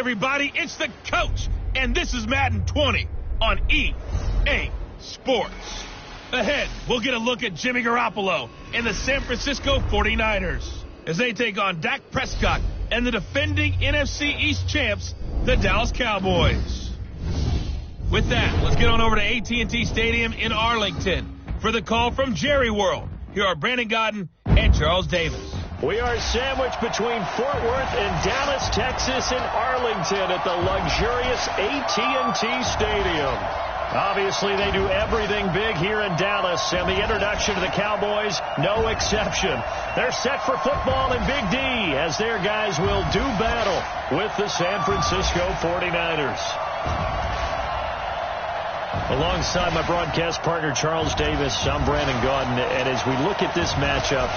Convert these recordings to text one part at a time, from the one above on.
everybody, it's the coach, and this is Madden 20 on EA Sports. Ahead, we'll get a look at Jimmy Garoppolo and the San Francisco 49ers as they take on Dak Prescott and the defending NFC East champs, the Dallas Cowboys. With that, let's get on over to AT&T Stadium in Arlington for the call from Jerry World. Here are Brandon Godden and Charles Davis. We are sandwiched between Fort Worth and Dallas, Texas, and Arlington at the luxurious AT&T Stadium. Obviously, they do everything big here in Dallas, and the introduction to the Cowboys, no exception. They're set for football in Big D as their guys will do battle with the San Francisco 49ers. Alongside my broadcast partner, Charles Davis, I'm Brandon Godden, and as we look at this matchup,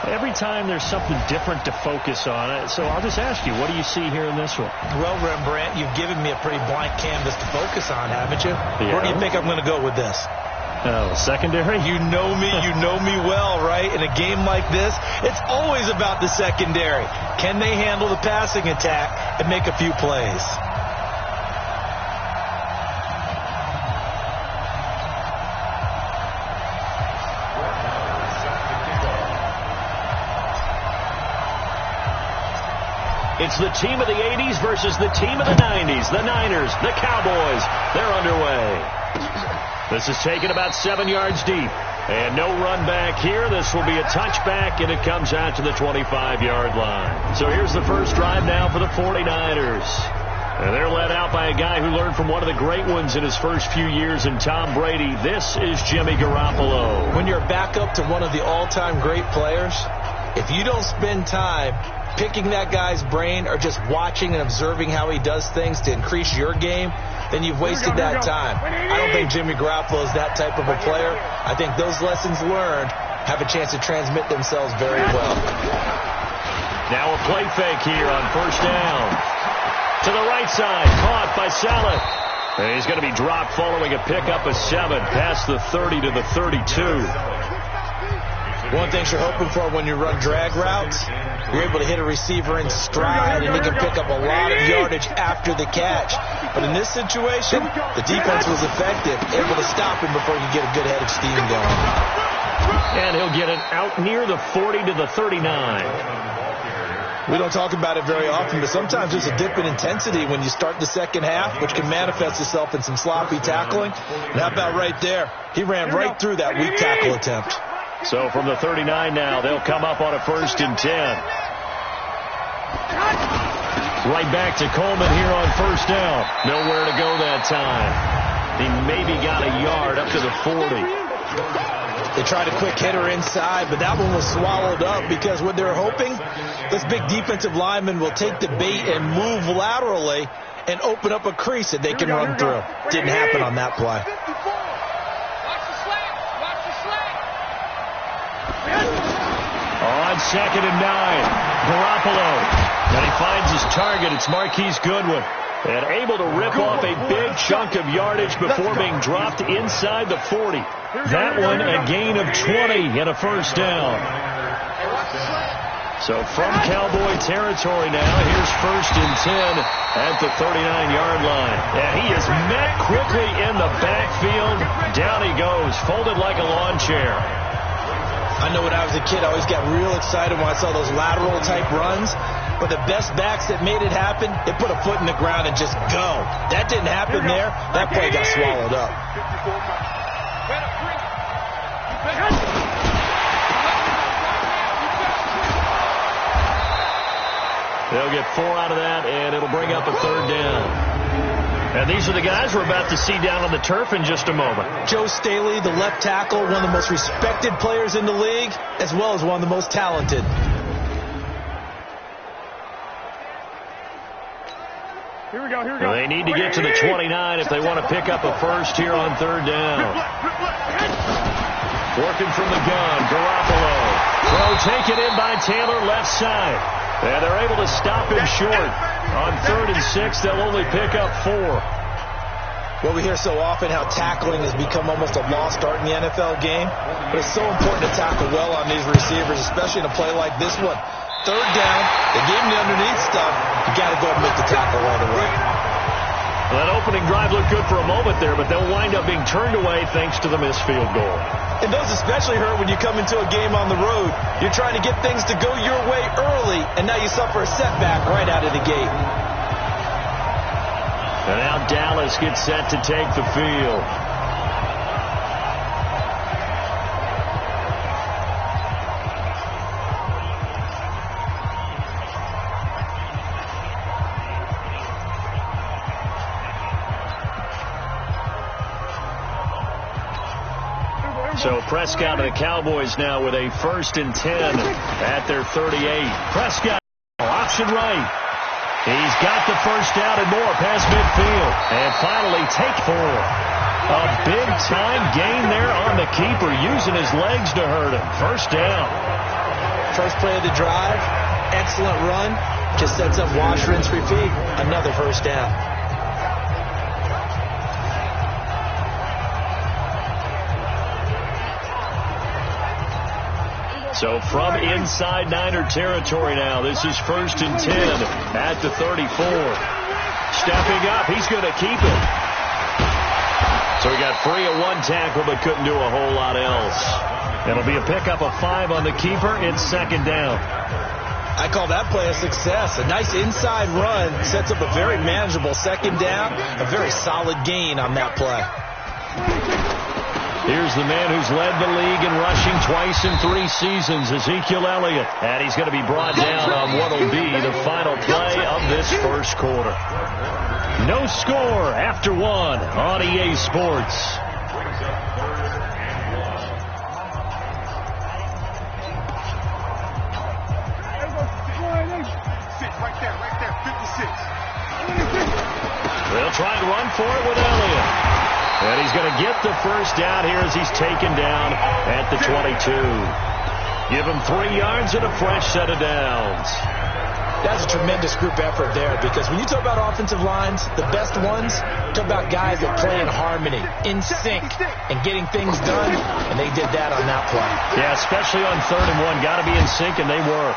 every time there's something different to focus on. So I'll just ask you, what do you see here in this one? Well, Rembrandt, you've given me a pretty blank canvas to focus on, haven't you? Yeah. Where do you think I'm going to go with this? Oh, secondary? You know me well, right? In a game like this, it's always about the secondary. Can they handle the passing attack and make a few plays? It's the team of the 80s versus the team of the 90s. The Niners, the Cowboys, they're underway. This is taken about 7 yards deep. And no run back here. This will be a touchback, and it comes out to the 25-yard line. So here's the first drive now for the 49ers. And they're led out by a guy who learned from one of the great ones in his first few years in Tom Brady. This is Jimmy Garoppolo. When you're back up to one of the all-time great players, if you don't spend time picking that guy's brain or just watching and observing how he does things to increase your game, then you've wasted that time. I don't think Jimmy Garoppolo is that type of a player. I think those lessons learned have a chance to transmit themselves very well. Now a play fake here on first down. To the right side, caught by Saleh. And he's going to be dropped following a pickup of 7 past the 30 to the 32. One thing you're hoping for when you run drag routes, you're able to hit a receiver in stride, and he can pick up a lot of yardage after the catch. But in this situation, the defense was effective, able to stop him before he could get a good head of steam going. And he'll get it out near the 40 to the 39. We don't talk about it very often, but sometimes there's a dip in intensity when you start the second half, which can manifest itself in some sloppy tackling. And how about right there? He ran right through that weak tackle attempt. So from the 39 now, they'll come up on a 1st and 10. Right back to Coleman here on first down. Nowhere to go that time. He maybe got a yard up to the 40. They tried a quick hitter inside, but that one was swallowed up because what they're hoping, this big defensive lineman will take the bait and move laterally and open up a crease that they can run through. Didn't happen on that play. On 2nd and 9, Garoppolo. And he finds his target. It's Marquise Goodwin. And able to rip off a big chunk of yardage before being dropped inside the 40. That one a gain of 20 and a first down. So from Cowboy territory now, here's 1st and 10 at the 39-yard line. And he is met quickly in the backfield. Down he goes, folded like a lawn chair. I know when I was a kid, I always got real excited when I saw those lateral-type runs. But the best backs that made it happen, they put a foot in the ground and just go. That didn't happen there. That play got swallowed up. They'll get 4 out of that, and it'll bring up a 3rd down. And these are the guys we're about to see down on the turf in just a moment. Joe Staley, the left tackle, one of the most respected players in the league, as well as one of the most talented. Here we go. Well, they need to get to the 29 if they want to pick up a first here on 3rd down. Working from the gun, Garoppolo. Throw taken in by Taylor, left side. And they're able to stop him short. On 3rd and 6, they'll only pick up 4. Well, we hear so often how tackling has become almost a lost art in the NFL game. But it's so important to tackle well on these receivers, especially in a play like this one. third down. They gave him the underneath stuff. You got to go and make the tackle right away. Well, that opening drive looked good for a moment there, but they'll wind up being turned away thanks to the missed field goal. And those especially hurt when you come into a game on the road. You're trying to get things to go your way early, and now you suffer a setback right out of the gate. And now Dallas gets set to take the field. So Prescott and the Cowboys now with a 1st and 10 at their 38. Prescott, option right. He's got the first down and more past midfield. And finally, take 4. A big-time gain there on the keeper, using his legs to hurt him. First down. First play of the drive, excellent run. Just sets up wash, rinse, repeat. Another first down. So from inside Niner territory now, this is 1st and 10 at the 34. Stepping up, he's going to keep it. So he got free of 1 tackle, but couldn't do a whole lot else. It'll be a pickup of 5 on the keeper. It's 2nd down. I call that play a success. A nice inside run sets up a very manageable 2nd down. A very solid gain on that play. Here's the man who's led the league in rushing twice in 3 seasons, Ezekiel Elliott. And he's going to be brought down on what will be the final play of this first quarter. No score after 1 on EA Sports. Right there, 56. They'll try and run for it with Elliott. And he's going to get the first down here as he's taken down at the 22. Give him 3 yards and a fresh set of downs. That's a tremendous group effort there, because when you talk about offensive lines, the best ones, talk about guys that play in harmony, in sync, and getting things done, and they did that on that play. Yeah, especially on 3rd and 1. Got to be in sync, and they were.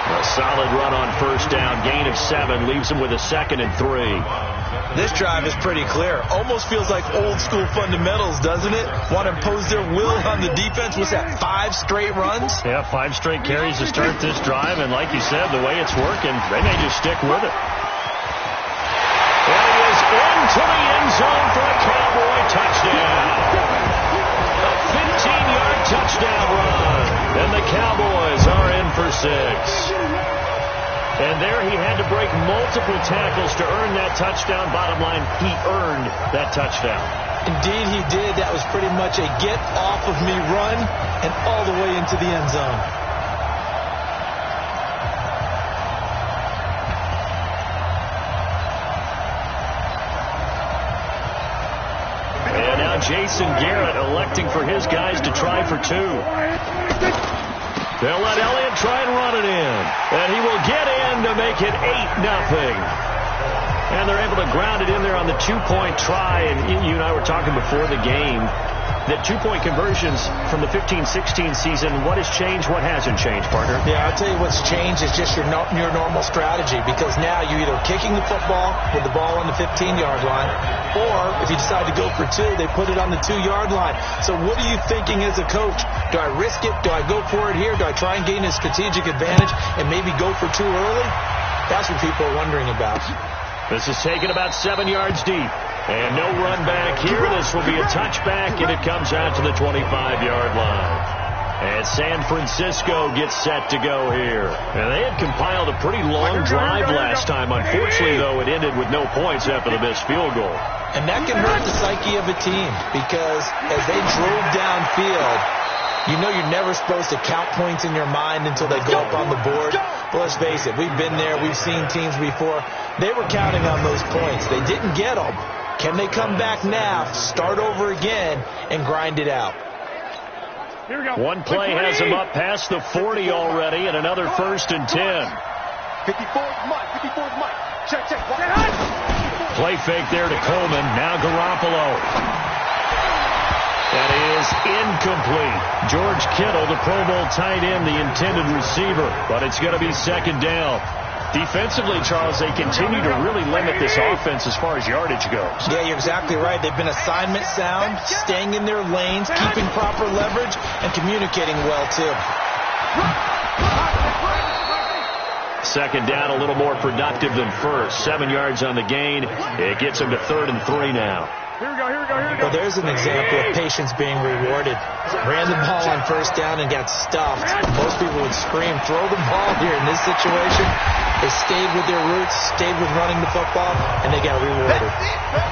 A solid run on first down. Gain of 7 leaves him with a 2nd and 3. This drive is pretty clear. Almost feels like old school fundamentals, doesn't it? Want to impose their will on the defense. What's that, 5 straight runs? Yeah, 5 straight carries to start this drive. And like you said, the way it's working, they may just stick with it. And he is into the end zone for a Cowboy touchdown. A 15-yard touchdown run. And the Cowboys are in for 6. And there he had to break multiple tackles to earn that touchdown. Bottom line, he earned that touchdown. Indeed he did. That was pretty much a get-off-of-me run and all the way into the end zone. And now Jason Garrett electing for his guys to try for 2. They'll let Elliott try and run it in. And he will get in to make it 8-0. And they're able to ground it in there on the 2-point try. And you and I were talking before the game that 2-point conversions from the 15-16 season, what has changed, what hasn't changed, partner? Yeah, I'll tell you what's changed is just your normal strategy, because now you're either kicking the football with the ball on the 15-yard line, or if you decide to go for 2, they put it on the 2-yard line. So what are you thinking as a coach? Do I risk it? Do I go for it here? Do I try and gain a strategic advantage and maybe go for 2 early? That's what people are wondering about. This is taken about 7 yards deep. And no run back here. This will be a touchback, and it comes out to the 25-yard line. And San Francisco gets set to go here. And they had compiled a pretty long drive last time. Unfortunately, though, it ended with no points after the missed field goal. And that can hurt the psyche of a team, because as they drove downfield, you know you're never supposed to count points in your mind until they go up on the board. But let's face it, we've been there. We've seen teams before. They were counting on those points. They didn't get them. Can they come back now, start over again, and grind it out? Here we go. One play has him up past the 40 already, and another 1st and 10. 54's Mike. Check. Play fake there to Coleman. Now Garoppolo. That is incomplete. George Kittle, the Pro Bowl tight end, the intended receiver, but it's going to be second down. Defensively, Charles, they continue to really limit this offense as far as yardage goes. Yeah, you're exactly right. They've been assignment sound, staying in their lanes, keeping proper leverage, and communicating well, too. Second down, a little more productive than first. 7 yards on the gain. It gets them to 3rd and 3 now. Here we go. Well, there's an example of patience being rewarded. Ran the ball on first down and got stuffed. Most people would scream, throw the ball here. In this situation, they stayed with their roots, stayed with running the football, and they got rewarded.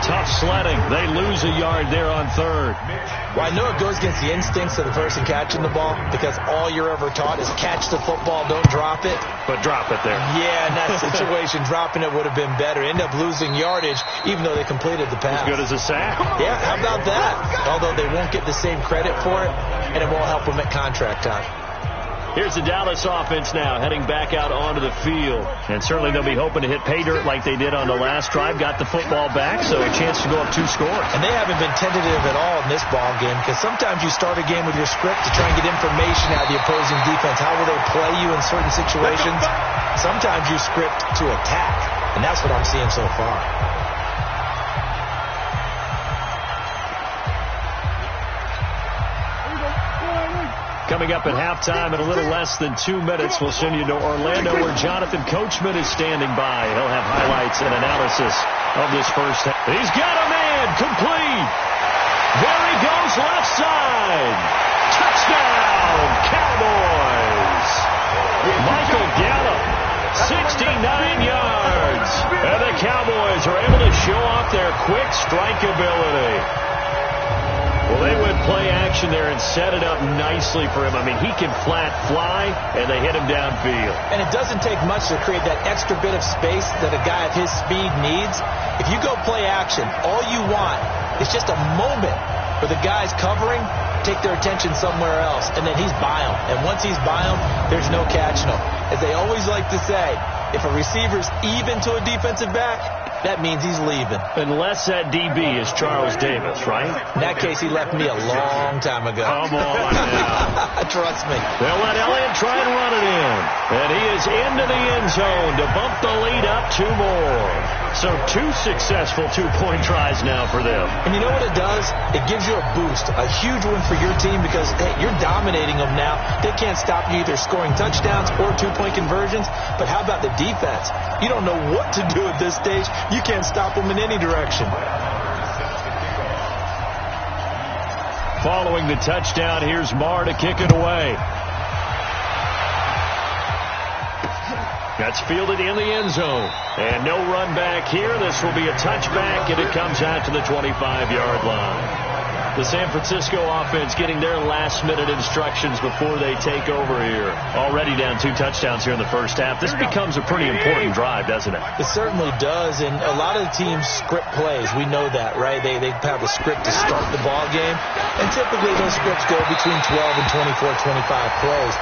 Tough sledding. They lose a yard there on 3rd. Well, I know it goes against the instincts of the person catching the ball because all you're ever taught is catch the football, don't drop it. But drop it there. Yeah, in that situation, dropping it would have been better. End up losing yardage, even though they completed the pass. As good as a sack. Yeah, how about that? Although they won't get the same credit for it, and it won't help them at contract time. Here's the Dallas offense now, heading back out onto the field. And certainly they'll be hoping to hit pay dirt like they did on the last drive. Got the football back, so a chance to go up 2 scores. And they haven't been tentative at all in this ball game because sometimes you start a game with your script to try and get information out of the opposing defense. How will they play you in certain situations? Sometimes you script to attack, and that's what I'm seeing so far. Coming up at halftime in a little less than 2 minutes, we'll send you to Orlando where Jonathan Coachman is standing by. He'll have highlights and analysis of this first half. He's got a man complete. There he goes left side. Touchdown, Cowboys. Michael Gallup, 69 yards. And the Cowboys are able to show off their quick strike ability. Well, they would play action there and set it up nicely for him. I mean, he can flat fly, and they hit him downfield. And it doesn't take much to create that extra bit of space that a guy of his speed needs. If you go play action, all you want is just a moment where the guy's covering, take their attention somewhere else, and then he's by him. And once he's by him, there's no catching him. As they always like to say, if a receiver's even to a defensive back, that means he's leaving. Unless that DB is Charles Davis, right? In that case, he left me a long time ago. Come on now. Trust me. They'll let Elliott try and run it in. And he is into the end zone to bump the lead up 2 more. So 2 successful 2-point tries now for them. And you know what it does? It gives you a boost, a huge one for your team because, hey, you're dominating them now. They can't stop you either scoring touchdowns or 2-point conversions. But how about the defense? You don't know what to do at this stage. You can't stop them in any direction. Following the touchdown, here's Marr to kick it away. That's fielded in the end zone. And no run back here. This will be a touchback, and it comes out to the 25-yard line. The San Francisco offense getting their last-minute instructions before they take over here. Already down 2 touchdowns here in the first half. This becomes a pretty important drive, doesn't it? It certainly does, and a lot of the teams script plays. We know that, right? They have a script to start the ball game, and typically those scripts go between 12 and 24, 25 plays.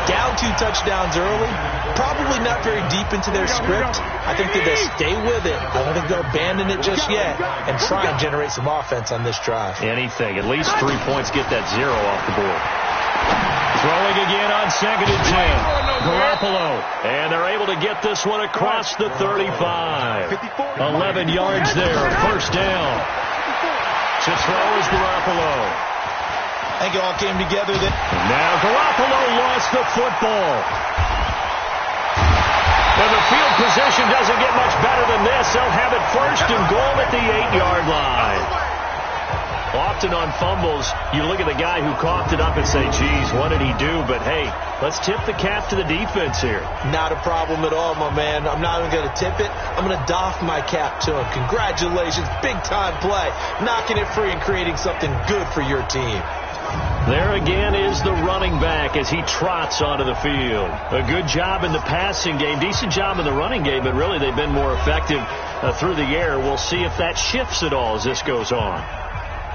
Down 2 touchdowns early, probably not very deep into their script. I think that they'll stay with it. I don't think they'll abandon it just yet and try and generate some offense on this drive. Anything. At least 3 points, get that 0 off the board. Throwing again on 2nd and 10. Garoppolo. And they're able to get this one across the 35. 11 yards there. First down. To throw is Garoppolo. I think it all came together. Now Garoppolo lost the football. And the field position doesn't get much better than this. They'll have it 1st and goal at the 8-yard line. Often on fumbles, you look at the guy who coughed it up and say, geez, what did he do? But, hey, let's tip the cap to the defense here. Not a problem at all, my man. I'm not even going to tip it. I'm going to doff my cap to him. Congratulations. Big-time play. Knocking it free and creating something good for your team. There again is the running back as he trots onto the field. A good job in the passing game. Decent job in the running game, but really they've been more effective through the air. We'll see if that shifts at all as this goes on.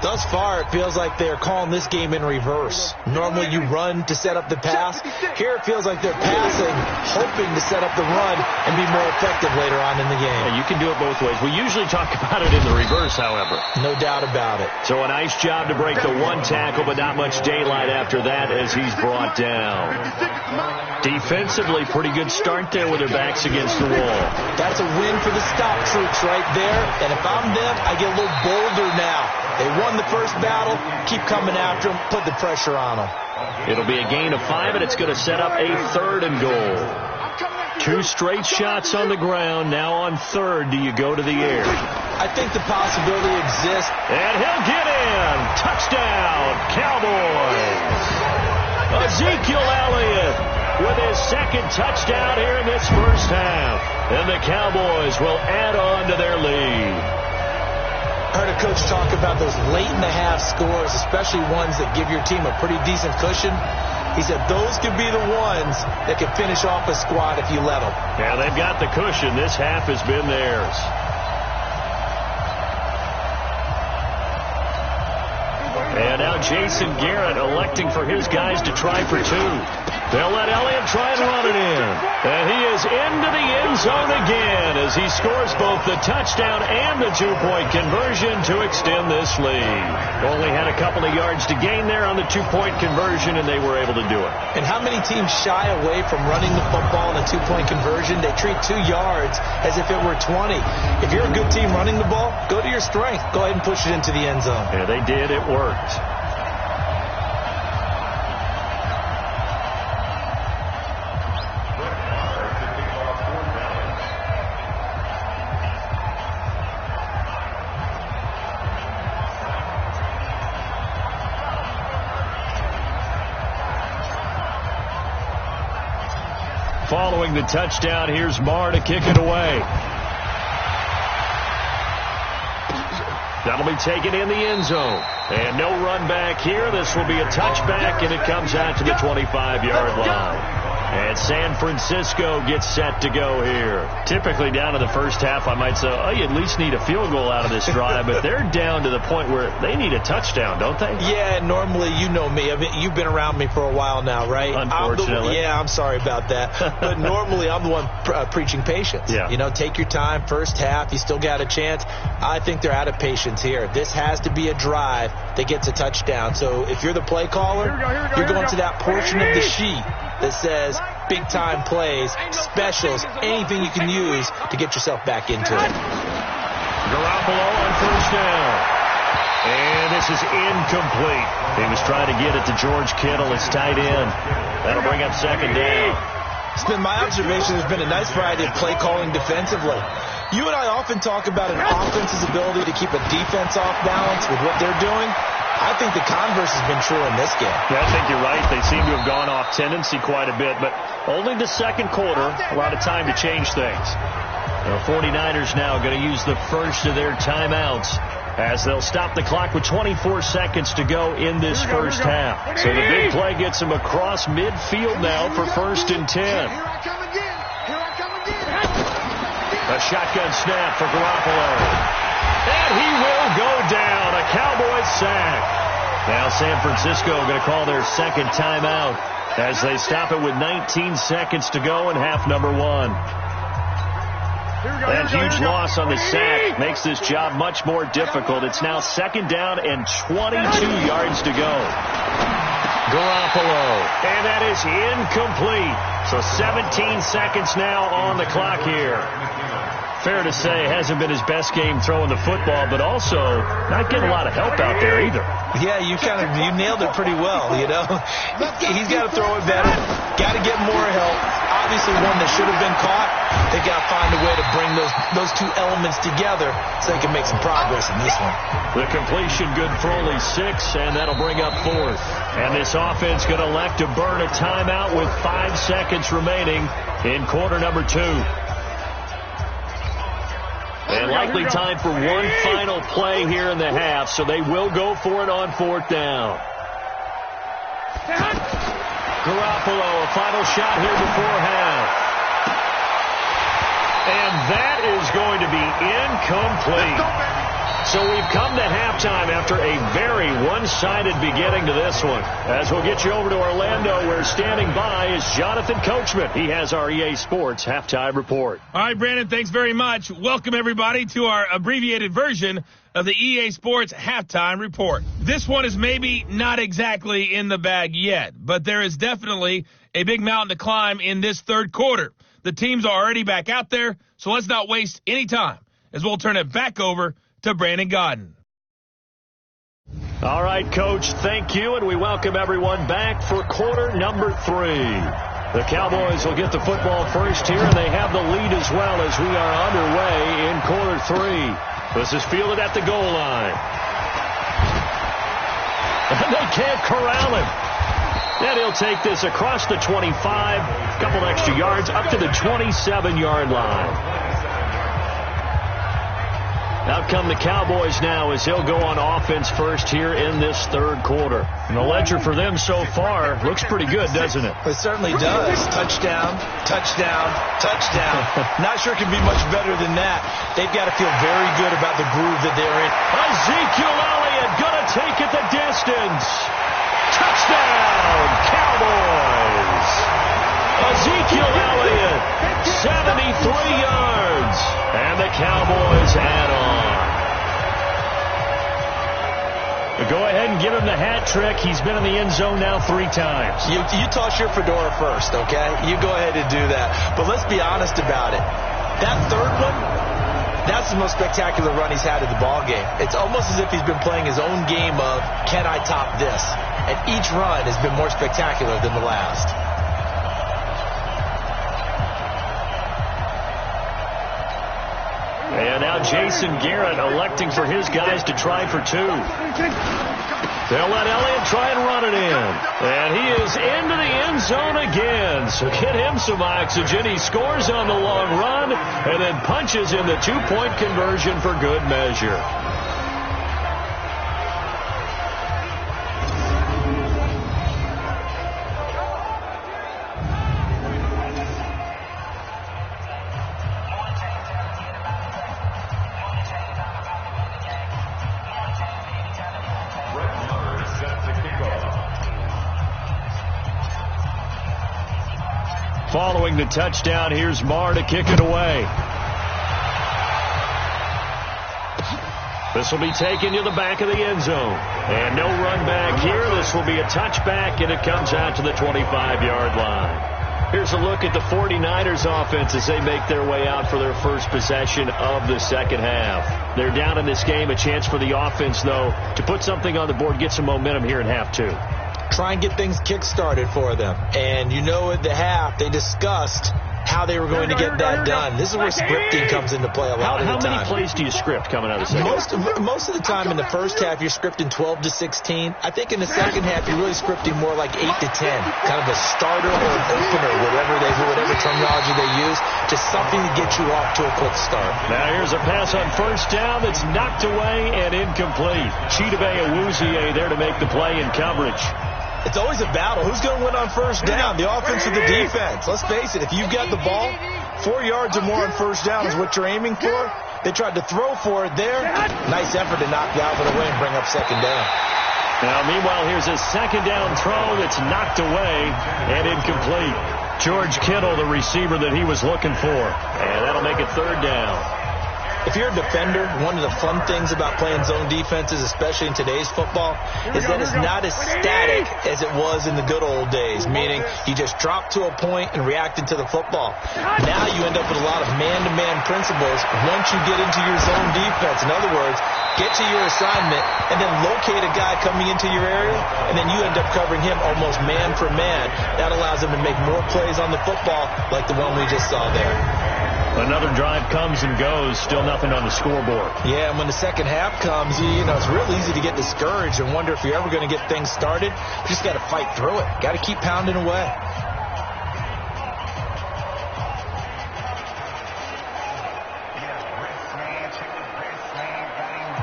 Thus far, it feels like they're calling this game in reverse. Normally, you run to set up the pass. Here, it feels like they're passing, hoping to set up the run and be more effective later on in the game. Yeah, you can do it both ways. We usually talk about it in the reverse, however. No doubt about it. So a nice job to break the one tackle, but not much daylight after that as he's brought down. Defensively, pretty good start there with their backs against the wall. That's a win for the stop troops right there. And if I'm them, I get a little bolder now. They won the first battle. Keep coming after them. Put the pressure on them. It'll be a gain of 5, and it's going to set up a 3rd and goal. 2 straight shots on the ground. Now on 3rd, do you go to the air? I think the possibility exists. And he'll get in. Touchdown, Cowboys. Ezekiel Elliott with his 2nd touchdown here in this first half. And the Cowboys will add on to their lead. I heard a coach talk about those late-in-the-half scores, especially ones that give your team a pretty decent cushion. He said those could be the ones that can finish off a squad if you let them. Yeah, they've got the cushion. This half has been theirs. And now Jason Garrett electing for his guys to try for 2. They'll let Elliott try and run it in. And he is into the end zone again as he scores both the touchdown and the 2-point conversion to extend this lead. Only had a couple of yards to gain there on the 2-point conversion, and they were able to do it. And how many teams shy away from running the football in a 2-point conversion? They treat 2 yards as if it were 20. If you're a good team running the ball, go to your strength. Go ahead and push it into the end zone. Yeah, they did. It worked. Following the touchdown, here's Marr to kick it away. That'll be taken in the end zone. And no run back here. This will be a touchback, and it comes out to the 25-yard line. And San Francisco gets set to go here. Typically down to the first half, I might say, oh, you at least need a field goal out of this drive. But they're down to the point where they need a touchdown, don't they? Yeah, normally, you know me. I mean, you've been around me for a while now, right? Unfortunately. I'm sorry about that. But normally, I'm the one preaching patience. Yeah. You know, take your time. First half, you still got a chance. I think they're out of patience here. This has to be a drive that gets a touchdown. So if you're the play caller, you're going to that portion of the sheet that says big-time plays, specials, anything you can use to get yourself back into it. Garoppolo on first down. And this is incomplete. He was trying to get it to George Kittle. It's tight end. That'll bring up 2nd down. It's been my observation there's been a nice variety of play calling defensively. You and I often talk about an offense's ability to keep a defense off balance with what they're doing. I think the converse has been true in this game. Yeah, I think you're right. They seem to have gone off tendency quite a bit, but only the 2nd quarter, a lot of time to change things. The 49ers now going to use the first of their timeouts as they'll stop the clock with 24 seconds to go in this first half. So the big play gets them across midfield now for 1st and 10. Here I come again. Here I come again. A shotgun snap for Garoppolo. And he will go down. A Cowboys sack. Now San Francisco going to call their 2nd timeout as they stop it with 19 seconds to go in half number 1. That huge loss on the sack makes this job much more difficult. It's now 2nd down and 22 yards to go. Garoppolo. And that is incomplete. So 17 seconds now on the clock here. Fair to say, hasn't been his best game throwing the football, but also not getting a lot of help out there either. Yeah, you nailed it pretty well, you know. He's got to throw it better. Got to get more help. Obviously one that should have been caught. They got to find a way to bring those 2 elements together so they can make some progress in this one. The completion good for only 6, and that'll bring up 4th. And this offense going to elect to burn a timeout with 5 seconds remaining in quarter number 2. And likely time for one final play here in the half, so they will go for it on 4th down. Garoppolo, a final shot here before half. And that is going to be incomplete. So we've come to halftime after a very one-sided beginning to this one. As we'll get you over to Orlando, where standing by is Jonathan Coachman. He has our EA Sports halftime report. All right, Brandon, thanks very much. Welcome, everybody, to our abbreviated version of the EA Sports halftime report. This one is maybe not exactly in the bag yet, but there is definitely a big mountain to climb in this third quarter. The teams are already back out there, so let's not waste any time as we'll turn it back over to Brandon Godden. All right, Coach, thank you, and we welcome everyone back for quarter number 3. The Cowboys will get the football first here, and they have the lead as well as we are underway in quarter 3. This is fielded at the goal line. And they can't corral him. And he'll take this across the 25, a couple extra yards, up to the 27-yard line. Out come the Cowboys now as they'll go on offense first here in this third quarter. And the ledger for them so far looks pretty good, doesn't it? It certainly does. Touchdown, touchdown, touchdown. Not sure it can be much better than that. They've got to feel very good about the groove that they're in. Ezekiel Elliott going to take it the distance. Touchdown, Cowboys. Ezekiel Elliott, 73 yards. And the Cowboys add on. Go ahead and give him the hat trick. He's been in the end zone now 3 times. You toss your fedora first, okay? You go ahead and do that. But let's be honest about it. That third one, that's the most spectacular run he's had in the ballgame. It's almost as if he's been playing his own game of, can I top this? And each run has been more spectacular than the last. And now Jason Garrett electing for his guys to try for 2. They'll let Elliott try and run it in. And he is into the end zone again. So get him some oxygen. He scores on the long run and then punches in the 2-point conversion for good measure. Following the touchdown, here's Marr to kick it away. This will be taken to the back of the end zone. And no run back here. This will be a touchback, and it comes out to the 25-yard line. Here's a look at the 49ers offense as they make their way out for their first possession of the second half. They're down in this game. A chance for the offense, though, to put something on the board, get some momentum here in half 2. Try and get things kick-started for them. And you know at the half, they discussed how they were going to get that done. This is where scripting comes into play a lot of the time. How many plays do you script coming out of the second half? Most of the time in the first half, you're scripting 12 to 16. I think in the second half, you're really scripting more like 8 to 10. Kind of a starter or an opener, whatever terminology they use. Just something to get you off to a quick start. Now here's a pass on first down that's knocked away and incomplete. Chidobe Awuzie there to make the play in coverage. It's always a battle. Who's going to win on first down, the offense or the defense? Let's face it, if you've got the ball, 4 yards or more on first down is what you're aiming for. They tried to throw for it there. Nice effort to knock Galvin away and bring up second down. Now, meanwhile, here's a second down throw that's knocked away and incomplete. George Kittle, the receiver that he was looking for. And that'll make it third down. If you're a defender, one of the fun things about playing zone defenses, especially in today's football, is that it's not as static as it was in the good old days, meaning you just drop to a point and reacted to the football. Now you end up with a lot of man-to-man principles once you get into your zone defense. In other words, get to your assignment and then locate a guy coming into your area, and then you end up covering him almost man for man. That allows them to make more plays on the football like the one we just saw there. Another drive comes and goes, still nothing on the scoreboard. Yeah, and when the second half comes, you know, it's real easy to get discouraged and wonder if you're ever going to get things started. You just got to fight through it. Got to keep pounding away.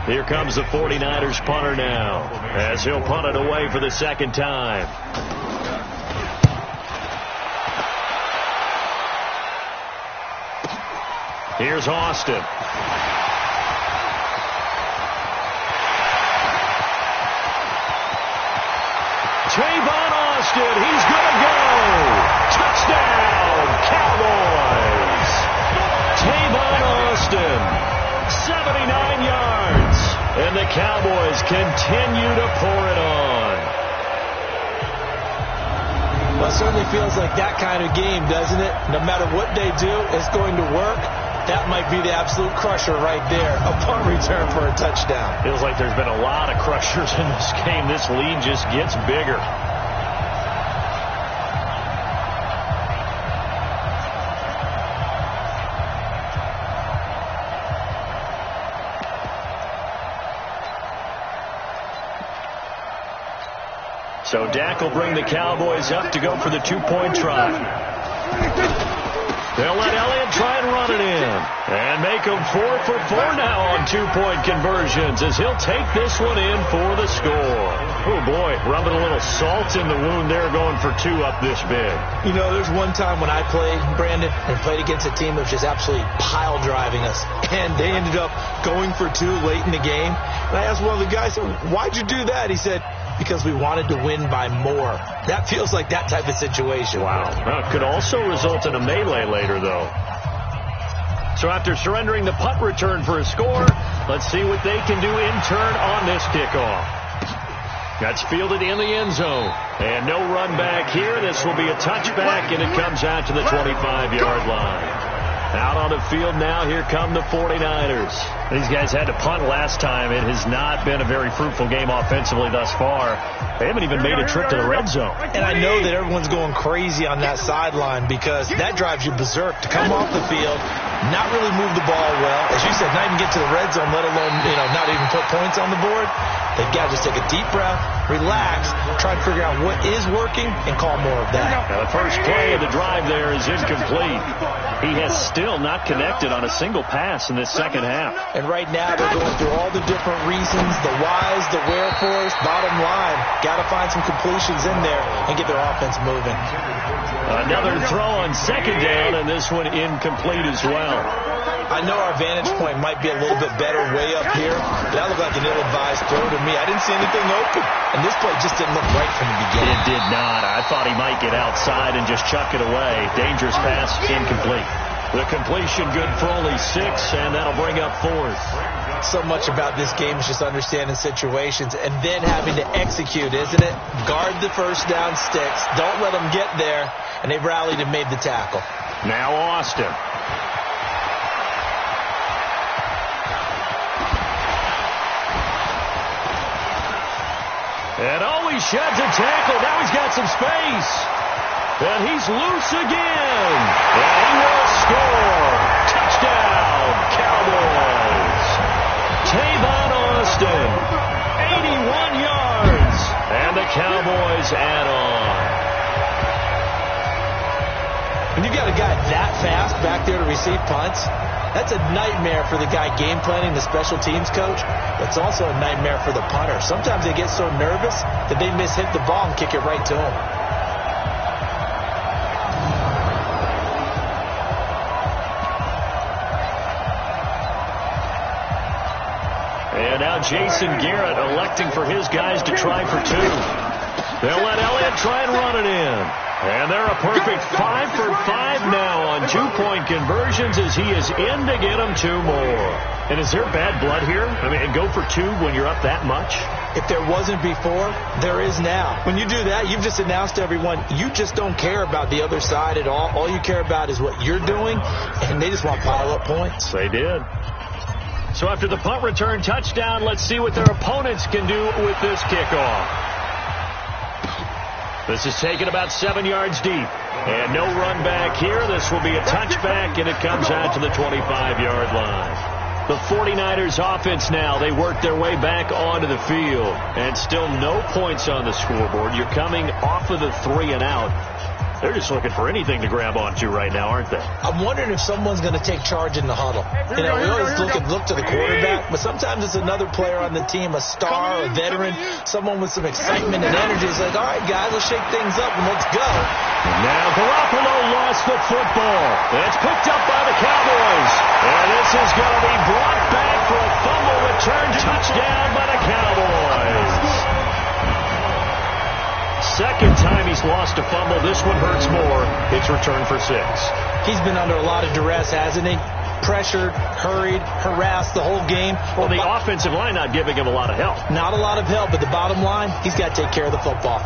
Here comes the 49ers punter now, as he'll punt it away for the second time. Here's Austin. Tavon Austin, he's going to go. Touchdown, Cowboys. Tavon Austin, 79 yards. And the Cowboys continue to pour it on. Well, it certainly feels like that kind of game, doesn't it? No matter what they do, it's going to work. That might be the absolute crusher right there upon return for a touchdown. Feels like there's been a lot of crushers in this game. This lead just gets bigger. So Dak will bring the Cowboys up to go for the two-point try. They'll let Elliott try and run it in. And make him 4 for 4 now on two-point conversions as he'll take this one in for the score. Oh, boy, rubbing a little salt in the wound there, going for 2 up this big. You know, there's one time when I played, Brandon, and played against a team that was just absolutely pile driving us. And they ended up going for 2 late in the game. And I asked one of the guys, why'd you do that? He said, because we wanted to win by more. That feels like that type of situation. Wow. Well, it could also result in a melee later, though. So after surrendering the punt return for a score, let's see what they can do in turn on this kickoff. That's fielded in the end zone. And no run back here. This will be a touchback, and it comes out to the 25-yard line. Out on the field now, here come the 49ers. These guys had to punt last time. It has not been a very fruitful game offensively thus far. They haven't even made a trip to the red zone. And I know that everyone's going crazy on that sideline because that drives you berserk to come off the field, not really move the ball well. As you said, not even get to the red zone, let alone, not even put points on the board. They've got to just take a deep breath, relax, try to figure out what is working, and call more of that. Now the first play of the drive there is incomplete. He has still not connected on a single pass in this second half. And right now they're going through all the different reasons, the whys, the wherefores. Bottom line, got to find some completions in there and get their offense moving. Another throw on second down, and this one incomplete as well. I know our vantage point might be a little bit better way up here, but that looked like an ill-advised throw to me. I didn't see anything open, and this play just didn't look right from the beginning. It did not. I thought he might get outside and just chuck it away. Dangerous pass, incomplete. The completion good for only 6, and that'll bring up 4th. So much about this game is just understanding situations and then having to execute, isn't it? Guard the first down sticks. Don't let them get there, and they rallied and made the tackle. Now Austin. And he sheds a tackle. Now he's got some space. And he's loose again. And he will score. Touchdown, Cowboys. Tavon Austin, 81 yards. And the Cowboys add on. When you've got a guy that fast back there to receive punts, that's a nightmare for the guy game planning, the special teams coach. It's also a nightmare for the punter. Sometimes they get so nervous that they mishit the ball and kick it right to him. And now Jason Garrett electing for his guys to try for 2. They'll let Elliott try and run it in. And they're a perfect 5 for 5 now on 2-point conversions as he is in to get them 2 more. And is there bad blood here? I mean, go for 2 when you're up that much? If there wasn't before, there is now. When you do that, you've just announced to everyone, you just don't care about the other side at all. All you care about is what you're doing, and they just want pile-up points. They did. So after the punt return touchdown, let's see what their opponents can do with this kickoff. This is taken about 7 yards deep. And no run back here. This will be a touchback, and it comes out to the 25-yard line. The 49ers offense now, they work their way back onto the field. And still no points on the scoreboard. You're coming off of the 3 and out. They're just looking for anything to grab onto right now, aren't they? I'm wondering if someone's going to take charge in the huddle. We always look to the quarterback, but sometimes it's another player on the team, a star, a veteran, someone with some excitement and energy. It's like, all right, guys, let's shake things up and let's go. Now Garoppolo lost the football. It's picked up by the Cowboys. And this is going to be brought back for a fumble return touchdown by the Cowboys. second time he's lost a fumble. This one hurts more. It's returned for 6. He's been under a lot of duress, hasn't he? Pressured, hurried, harassed the whole game. Well, the offensive line not giving him a lot of help. Not a lot of help, but the bottom line, he's got to take care of the football.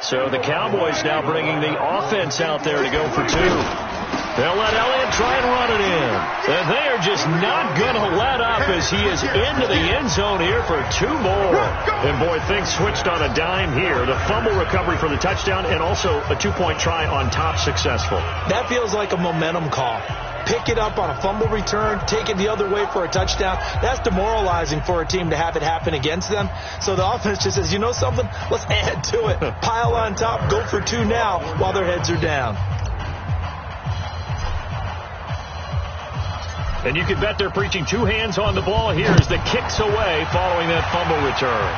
So the Cowboys now bringing the offense out there to go for 2. They'll let Elliott try and run it in. And they are just not going to let up as he is into the end zone here for 2 more. And, boy, things switched on a dime here. The fumble recovery for the touchdown and also a 2-point try on top successful. That feels like a momentum call. Pick it up on a fumble return, take it the other way for a touchdown. That's demoralizing for a team to have it happen against them. So the offense just says, you know something? Let's add to it. Pile on top, go for 2 now while their heads are down. And you can bet they're preaching 2 hands on the ball here as the kick's away following that fumble return.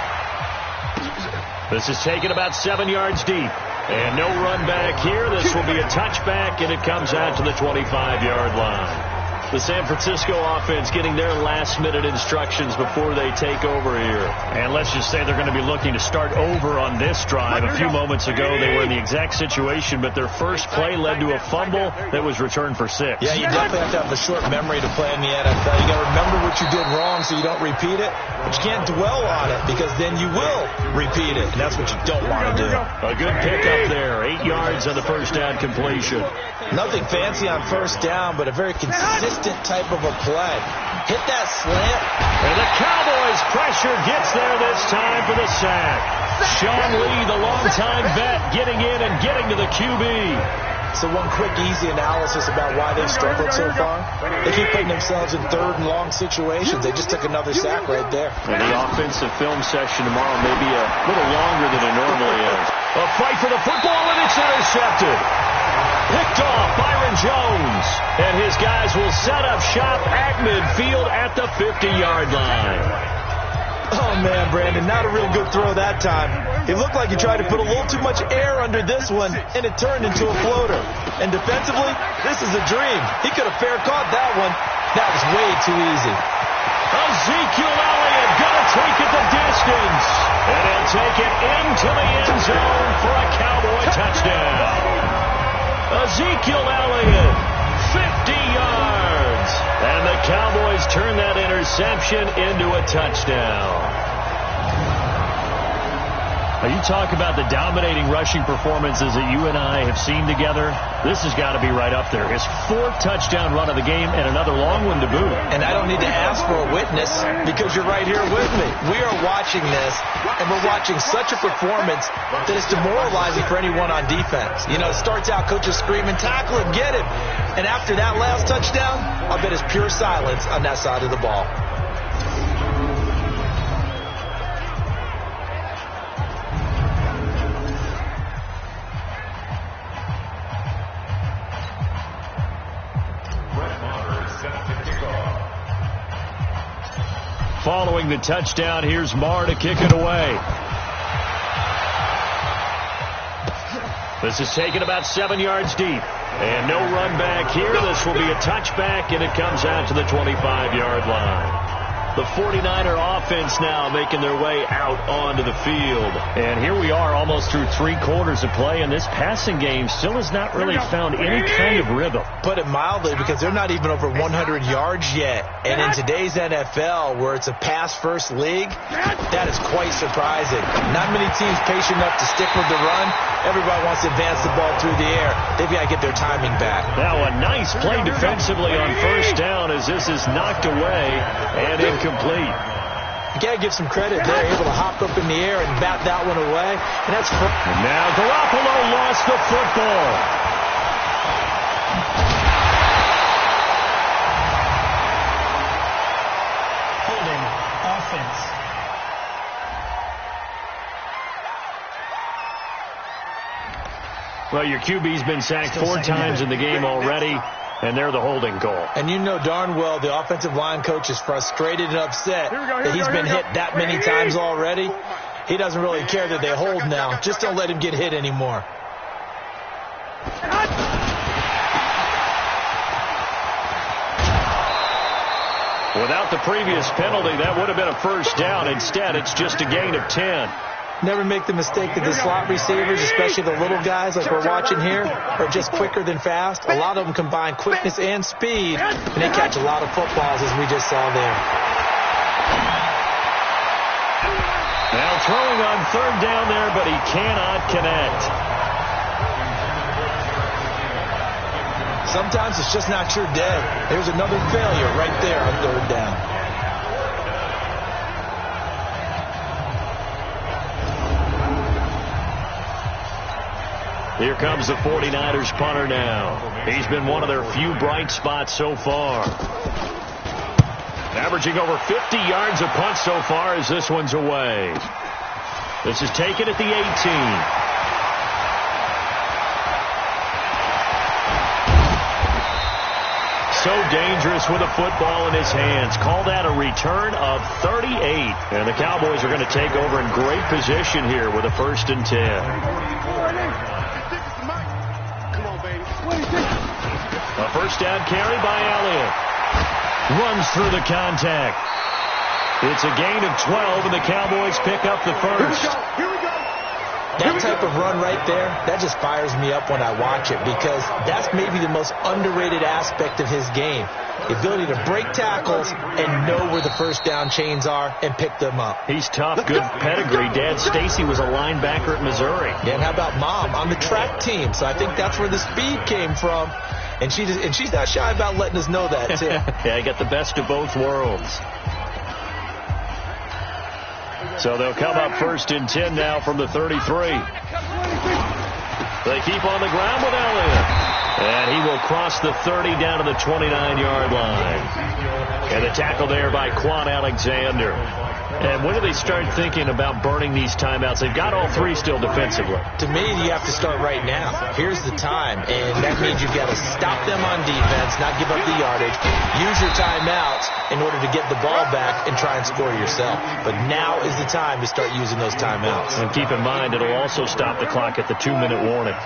This is taken about 7 yards deep. And no run back here. This will be a touchback, and it comes out to the 25-yard line. The San Francisco offense getting their last-minute instructions before they take over here. And let's just say they're going to be looking to start over on this drive. A few moments ago, they were in the exact situation, but their first play led to a fumble that was returned for 6. Yeah, you definitely have to have a short memory to play in the NFL. You got to remember what you did wrong so you don't repeat it, but you can't dwell on it because then you will repeat it, and that's what you don't want to do. A good pickup there. 8 yards on the first down completion. Nothing fancy on first down, but a very consistent type of a play. Hit that slant. And the Cowboys pressure gets there this time for the sack. Sean Lee, the longtime vet, getting in and getting to the QB. So one quick, easy analysis about why they've struggled so far. They keep putting themselves in 3rd and long situations. They just took another sack right there. And the offensive film session tomorrow may be a little longer than it normally is. A fight for the football, and it's intercepted. Picked off Byron Jones. And his guys will set up shop at midfield at the 50-yard line. Oh, man, Brandon, not a real good throw that time. It looked like he tried to put a little too much air under this one, and it turned into a floater. And defensively, this is a dream. He could have fair caught that one. That was way too easy. Ezekiel Elliott going to take it the distance. And he'll take it into the end zone for a Cowboy touchdown. Ezekiel Elliott, 50 yards. And the Cowboys turn that interception into a touchdown. Now, you talk about the dominating rushing performances that you and I have seen together. This has got to be right up there. His 4th touchdown run of the game and another long one to boot. And I don't need to ask for a witness because you're right here with me. We are watching this, and we're watching such a performance that it's demoralizing for anyone on defense. You know, it starts out coaches screaming, tackle him, get him. And after that last touchdown, I'll bet it's pure silence on that side of the ball. Following the touchdown, here's Marr to kick it away. This is taken about 7 yards deep. And no run back here. This will be a touchback, and it comes out to the 25-yard line. The 49er offense now making their way out onto the field. And here we are almost through 3 quarters of play, and this passing game still has not really found any kind of rhythm. Put it mildly, because they're not even over 100 yards yet. And in today's NFL, where it's a pass-first league, that is quite surprising. Not many teams patient enough to stick with the run. Everybody wants to advance the ball through the air. They've got to get their timing back. Now a nice play defensively on first down as this is knocked away and incomplete. You got to give some credit. They're able to hop up in the air and bat that one away. And that's and now Garoppolo lost the football. Holding offense. Well, your QB's been sacked 4 times in the game already, and they're the holding call. And you know darn well the offensive line coach is frustrated and upset that he's been hit that many times already. He doesn't really care that they hold now. Just don't let him get hit anymore. Without the previous penalty, that would have been a first down. Instead, it's just a gain of 10. Never make the mistake that the slot receivers, especially the little guys like we're watching here, are just quicker than fast. A lot of them combine quickness and speed, and they catch a lot of footballs, as we just saw there. Now throwing on third down there, but he cannot connect. Sometimes it's just not your day. There's another failure right there on third down. Here comes the 49ers punter now. He's been one of their few bright spots so far. Averaging over 50 yards a punt so far as this one's away. This is taken at the 18. So dangerous with a football in his hands. Call that a return of 38. And the Cowboys are going to take over in great position here with a 1st and 10. A first down carry by Elliott. Runs through the contact. It's a gain of 12, and the Cowboys pick up the first. Here we go. That type of run right there, that just fires me up when I watch it, because that's maybe the most underrated aspect of his game. The ability to break tackles and know where the first down chains are and pick them up. He's tough, good pedigree. Dad Stacy was a linebacker at Missouri. Yeah, and how about Mom on the track team? So I think that's where the speed came from. And she's not shy about letting us know that, too. Yeah, he got the best of both worlds. So they'll come up 1st and 10 now from the 33. They keep on the ground with Elliott. And he will cross the 30 down to the 29-yard line. And the tackle there by Quan Alexander. And when do they start thinking about burning these timeouts? They've got all 3 still defensively. To me, you have to start right now. Here's the time, and that means you've got to stop them on defense, not give up the yardage, use your timeouts in order to get the ball back and try and score yourself. But now is the time to start using those timeouts. And keep in mind, it'll also stop the clock at the 2-minute warning.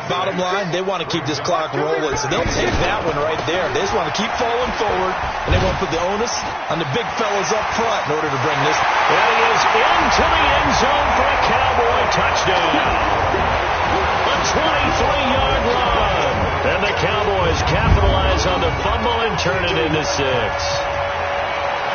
Bottom line, they want to keep this clock rolling, so they'll take that one right there. They just want to keep falling forward, and they want to put the onus on the big fellas up front in order to bring this. And he is into the end zone for a Cowboy touchdown. A 23-yard run. And the Cowboys capitalize on the fumble and turn it into 6.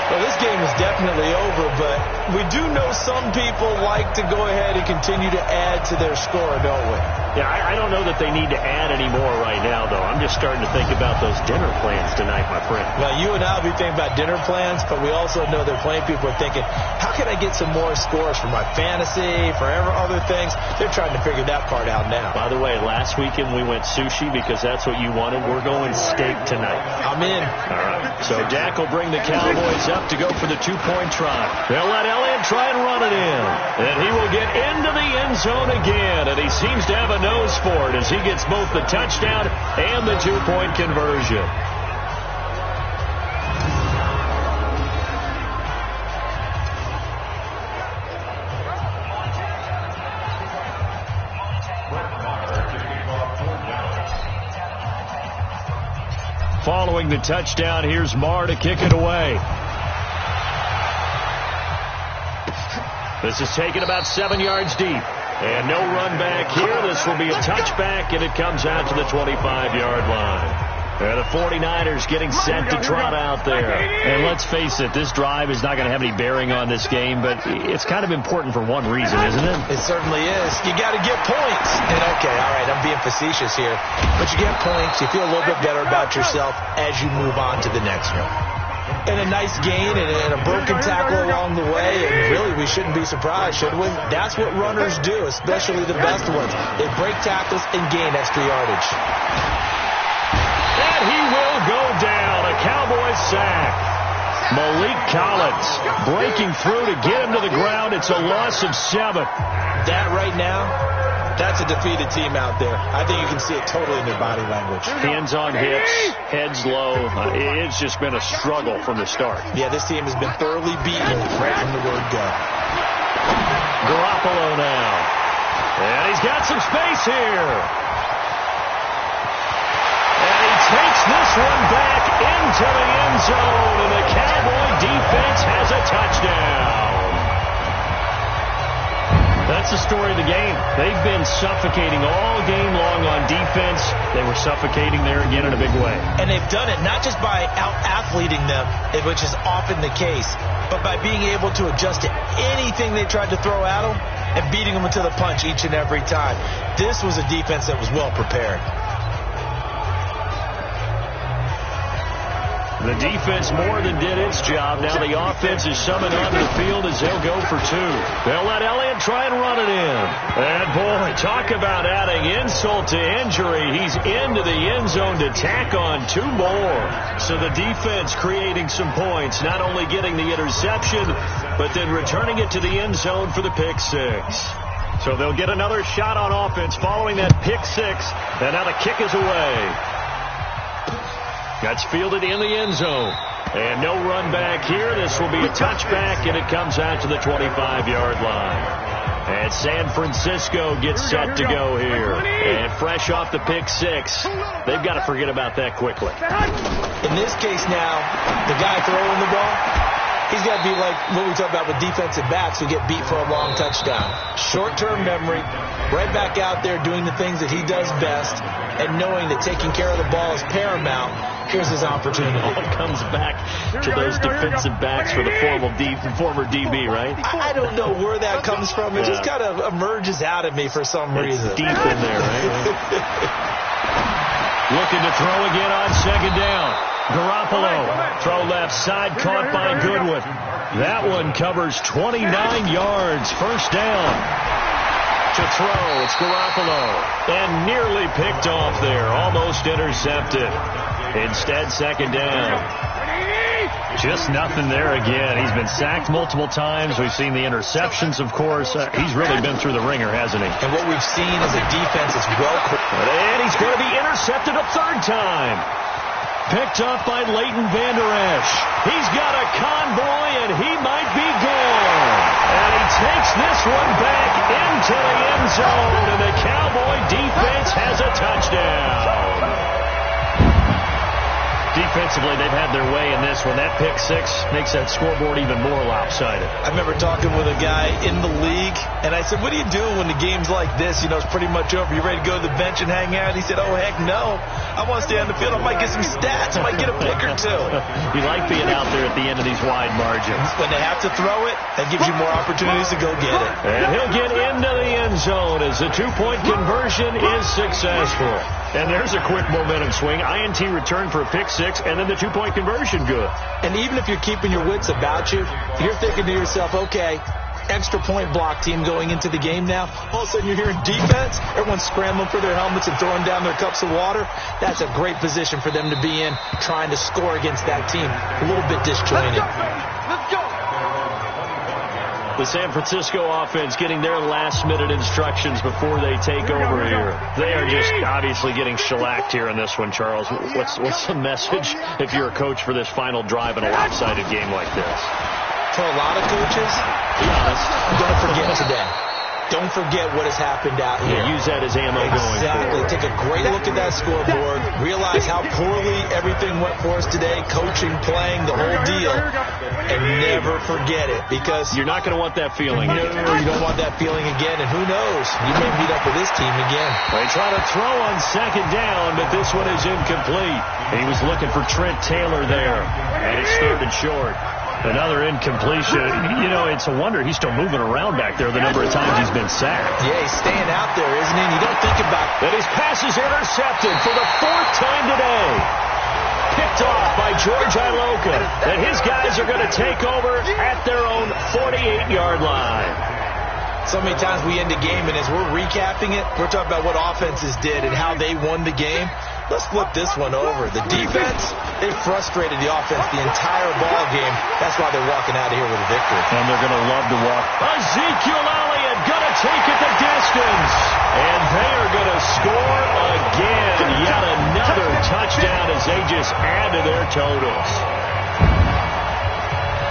Well, this game is definitely over, but we do know some people like to go ahead and continue to add to their score, don't we? Yeah, I don't know that they need to add any more right now, though. I'm just starting to think about those dinner plans tonight, my friend. Well, you and I will be thinking about dinner plans, but we also know that plenty of people are thinking, how can I get some more scores for my fantasy, for other things? They're trying to figure that part out now. By the way, last weekend we went sushi because that's what you wanted. We're going steak tonight. I'm in. All right. So Dak will bring the Cowboys up to go for the 2-point try. They'll let Elliott try and run it in. And he will get into the end zone again. And he seems to have a nose for it as he gets both the touchdown and the 2-point conversion. Following the touchdown, here's Marr to kick it away. This is taken about 7 yards deep. And no run back here. This will be a touchback, and it comes out to the 25-yard line. And the 49ers getting set to trot out there. And let's face it, this drive is not going to have any bearing on this game, but it's kind of important for one reason, isn't it? It certainly is. You got to get points. And okay, all right, I'm being facetious here. But you get points, you feel a little bit better about yourself as you move on to the next one. And a nice gain and a broken tackle along the way, and really we shouldn't be surprised, should we? That's what runners do, especially the best ones. They break tackles and gain extra yardage. And he will go down. A Cowboys sack. Malik Collins breaking through to get him to the ground. It's a loss of 7. That right now, that's a defeated team out there. I think you can see it totally in their body language. Hands on hips, heads low. It's just been a struggle from the start. Yeah, this team has been thoroughly beaten right from the word go. Garoppolo now. And he's got some space here. And he takes this one back into the end zone, and the Cowboy defense has a touchdown. That's the story of the game. They've been suffocating all game long on defense. They were suffocating there again in a big way. And they've done it not just by out-athleting them, which is often the case, but by being able to adjust to anything they tried to throw at them and beating them to the punch each and every time. This was a defense that was well prepared. The defense more than did its job. Now the offense is summoned onto the field as they'll go for two. They'll let Elliott try and run it in. And, boy, talk about adding insult to injury. He's into the end zone to tack on two more. So the defense creating some points, not only getting the interception, but then returning it to the end zone for the pick six. So they'll get another shot on offense following that pick six. And now the kick is away. That's fielded in the end zone. And no run back here. This will be a touchback, and it comes out to the 25-yard line. And San Francisco gets set to go here. And fresh off the pick six, they've got to forget about that quickly. In this case now, the guy throwing the ball, he's got to be like what we talk about with defensive backs who get beat for a long touchdown. Short-term memory, right back out there doing the things that he does best, and knowing that taking care of the ball is paramount. Here's his opportunity. All comes back to those defensive backs for the former DB, right? I don't know where that comes from. It just kind of emerges out of me for some reason. Deep in there, right? Looking to throw again on second down. Garoppolo, throw left side, caught by Goodwin. That one covers 29 yards, first down. To throw, it's Garoppolo. And nearly picked off there, almost intercepted. Instead, second down. Just nothing there again. He's been sacked multiple times. We've seen the interceptions, of course. He's really been through the ringer, hasn't he? And what we've seen is a defense that's and he's going to be intercepted a third time. Picked off by Leighton Vander Esch. He's got a convoy, and he might be gone. And he takes this one back into the end zone, and the Cowboy defense has a touchdown. Defensively, they've had their way in this one. That pick six makes that scoreboard even more lopsided. I remember talking with a guy in the league, and I said, what do you do when the game's like this? You know, it's pretty much over. You ready to go to the bench and hang out? He said, oh, heck no. I want to stay on the field. I might get some stats. I might get a pick or two. You like being out there at the end of these wide margins. When they have to throw it, that gives you more opportunities to go get it. And he'll get into the end zone as the two-point conversion is successful. And there's a quick momentum swing. INT return for a pick six, and then the two-point conversion good. And even if you're keeping your wits about you, you're thinking to yourself, okay, extra point block team going into the game now. All of a sudden you're hearing defense. Everyone's scrambling for their helmets and throwing down their cups of water. That's a great position for them to be in, trying to score against that team. A little bit disjointed. Let's go. The San Francisco offense getting their last-minute instructions before they take over here. They are just obviously getting shellacked here in this one, Charles. What's the message if you're a coach for this final drive in a lopsided game like this? For a lot of coaches, be honest, don't forget today. Don't forget what has happened out here. Yeah, use that as ammo going forward. Exactly. Take a great look at that scoreboard. Realize how poorly everything went for us today. Coaching, playing, the whole deal. And never forget it. Because you're not going to want that feeling again. No, you don't want that feeling again. And who knows? You may meet up with this team again. They try to throw on second down, but this one is incomplete. He was looking for Trent Taylor there. And it's third and short. Another incompletion. You know, it's a wonder he's still moving around back there the number of times he's been sacked. Yeah, he's staying out there, isn't he? And you don't think about it. And his pass is intercepted for the fourth time today. Picked off by George Iloka. And his guys are going to take over at their own 48-yard line. So many times we end a game, and as we're recapping it, we're talking about what offenses did and how they won the game. Let's flip this one over. The defense, they frustrated the offense the entire ball game. That's why they're walking out of here with a victory. And they're going to love to walk. Ezekiel Elliott going to take it the distance. And they are going to score again. Yet another touchdown as they just add to their totals.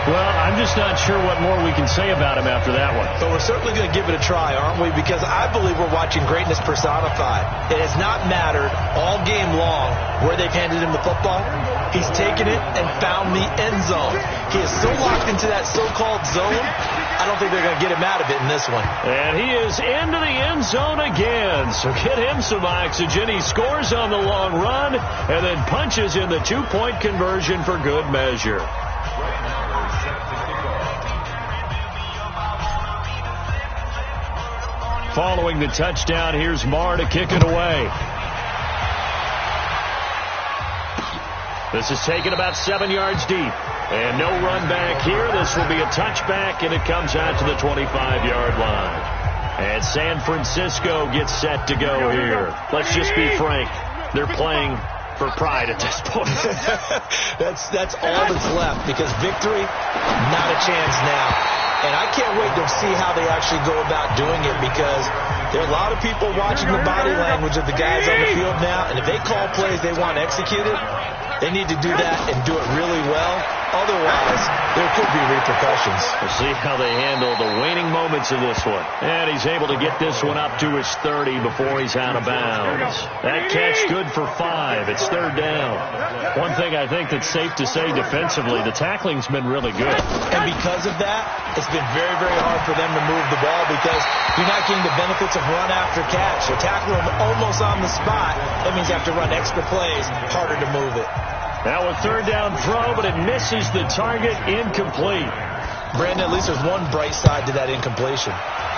Well, I'm just not sure what more we can say about him after that one. But we're certainly going to give it a try, aren't we? Because I believe we're watching greatness personified. It has not mattered all game long where they've handed him the football. He's taken it and found the end zone. He is so locked into that so-called zone, I don't think they're going to get him out of it in this one. And he is into the end zone again. So get him some oxygen. He scores on the long run and then punches in the two-point conversion for good measure. Following the touchdown, here's Marr to kick it away. This is taken about 7 yards deep. And no run back here. This will be a touchback, and it comes out to the 25-yard line. And San Francisco gets set to go here. Let's just be frank. They're playing for pride at this point. That's all that's left, because victory, not a chance now. And I can't wait to see how they actually go about doing it, because there are a lot of people watching the body language of the guys on the field now, and if they call plays they want executed, they need to do that and do it really well. Otherwise, there could be repercussions. We'll see how they handle the waning moments of this one. And he's able to get this one up to his 30 before he's out of bounds. That catch good for 5. It's third down. One thing I think that's safe to say defensively, the tackling's been really good. And because of that, it's been very, very hard for them to move the ball, because you're not getting the benefits of run after catch. You're tackling them almost on the spot. That means you have to run extra plays, harder to move it. Now a third down throw, but it misses the target, incomplete. Brandon, at least there's one bright side to that incompletion.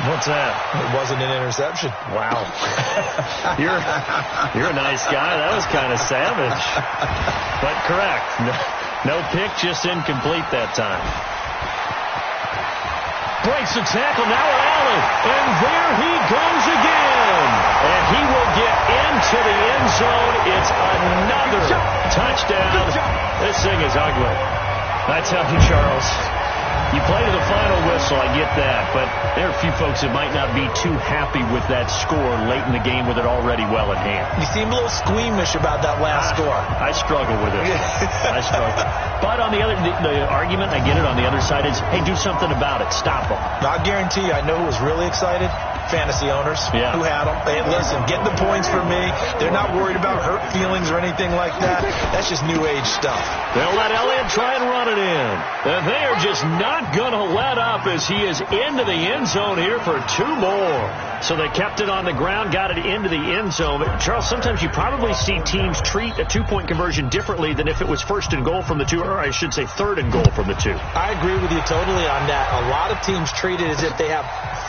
What's that? It wasn't an interception. Wow. You're a nice guy. That was kind of savage. But correct. No pick, just incomplete that time. Breaks the tackle, now Allen. And there he goes again. And he will get into the end zone. It's another touchdown. This thing is ugly. I tell you, Charles, you play to the final whistle, I get that, but there are a few folks that might not be too happy with that score late in the game with it already well in hand. You seem a little squeamish about that last score. I struggle with it. I struggle. But on the argument, I get it, on the other side is, hey, do something about it. Stop them. I guarantee you, I know who was really excited. Fantasy owners who had them. Hey, listen, get the points for me. They're not worried about hurt feelings or anything like that. That's just new age stuff. They'll let Elliott try and run it in. And they are just not going to let up as he is into the end zone here for 2 more. So they kept it on the ground, got it into the end zone. But Charles, sometimes you probably see teams treat a 2-point conversion differently than if it was first and goal from the 2, or I should say third and goal from the 2. I agree with you totally on that. A lot of teams treat it as if they have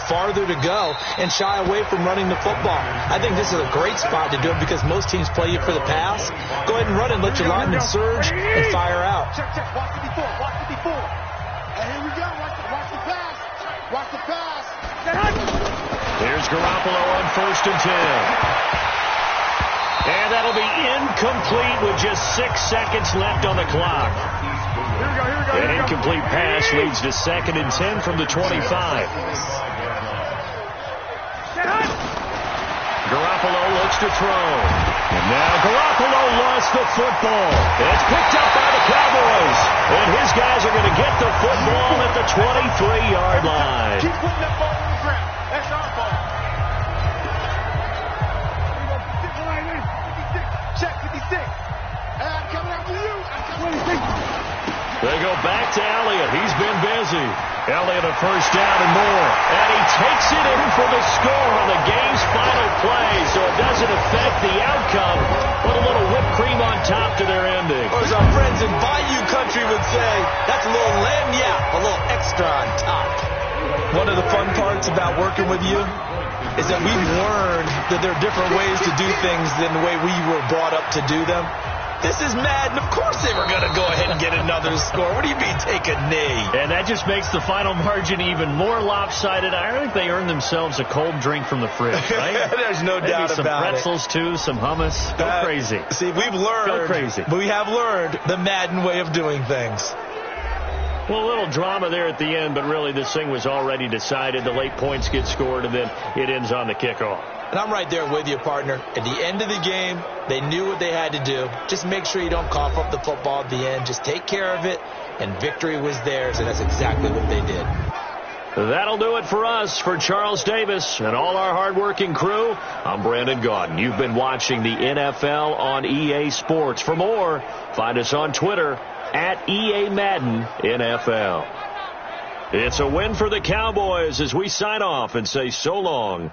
farther to go and shy away from running the football. I think this is a great spot to do it, because most teams play you for the pass. Go ahead and run it, let your linemen surge and fire out. Check. Watch the before. And here we go. Watch the pass. Watch the pass. Here's Garoppolo on 1st and 10. And that'll be incomplete with just 6 seconds left on the clock. An incomplete pass leads to 2nd and 10 from the 25. Garoppolo looks to throw. And now Garoppolo lost the football. It's picked up by the Cowboys. And his guys are going to get the football at the 23-yard line. Keep putting that ball on the ground. That's our ball. Check 56. I'm coming out for you. They go back to Elliott. He's been busy. Elliott a first down and more. And he takes it in for the score on the game's final play, so it doesn't affect the outcome. Put a little whipped cream on top to their ending. Or as our friends in Bayou Country would say, that's a little lagniappe, a little extra on top. One of the fun parts about working with you is that we've learned that there are different ways to do things than the way we were brought up to do them. This is Madden. Of course they were going to go ahead and get another score. What do you mean take a knee? And that just makes the final margin even more lopsided. I think they earned themselves a cold drink from the fridge, right? There's no doubt about it. Some pretzels, too, some hummus. Go crazy. See, we've learned. Go crazy. But we have learned the Madden way of doing things. Well, a little drama there at the end, but really this thing was already decided. The late points get scored, and then it ends on the kickoff. And I'm right there with you, partner. At the end of the game, they knew what they had to do. Just make sure you don't cough up the football at the end. Just take care of it, and victory was theirs, and that's exactly what they did. That'll do it for us. For Charles Davis and all our hardworking crew, I'm Brandon Gaudin. You've been watching the NFL on EA Sports. For more, find us on Twitter at EA Madden NFL. It's a win for the Cowboys as we sign off and say so long